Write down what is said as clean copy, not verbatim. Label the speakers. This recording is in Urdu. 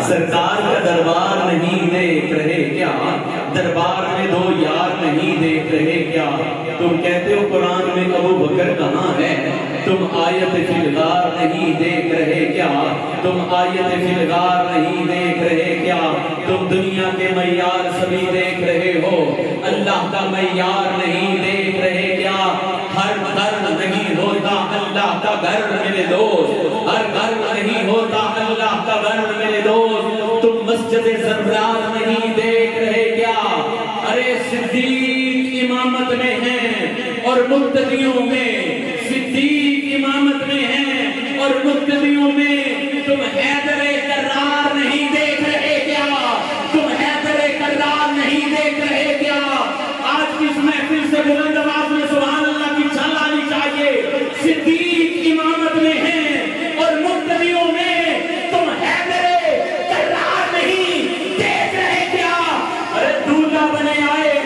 Speaker 1: سرکار کا دربار نہیں دیکھ رہے کیا؟ دربار میں دو یار نہیں دیکھ رہے کیا؟ تم کہتے ہو قرآن میں ابو بکر کہاں ہے؟ تم آیت فی الغار نہیں دیکھ رہے کیا؟ تم آیت فی الغار نہیں دیکھ رہے کیا؟ تم دنیا کے معیار سبھی دیکھ رہے ہو، اللہ کا معیار نہیں دیکھ رہے کیا؟ ہر گھر نہیں ہوتا اللہ کا گھر میرے دوست، ہر گھر نہیں ہوتا اللہ کا گھر میرے دوست۔ تم مسجد زرات نہیں دیکھ رہے کیا؟ ارے صدیق امامت میں ہیں اور مقتدیوں میں، صدیق امامت میں ہیں اور مقتدیوں میں، تم حیدر کرار نہیں دیکھ رہے کیا؟ تم حیدر کرار نہیں دیکھ رہے کیا؟ آج کس محفل سے بلند آواز میں سبحان اللہ کی چھال آنی چاہیے۔ صدیق امامت میں ہیں اور مقتدیوں میں، تم حیدر کرار نہیں دیکھ رہے کیا؟ ارے دولہا بنے آئے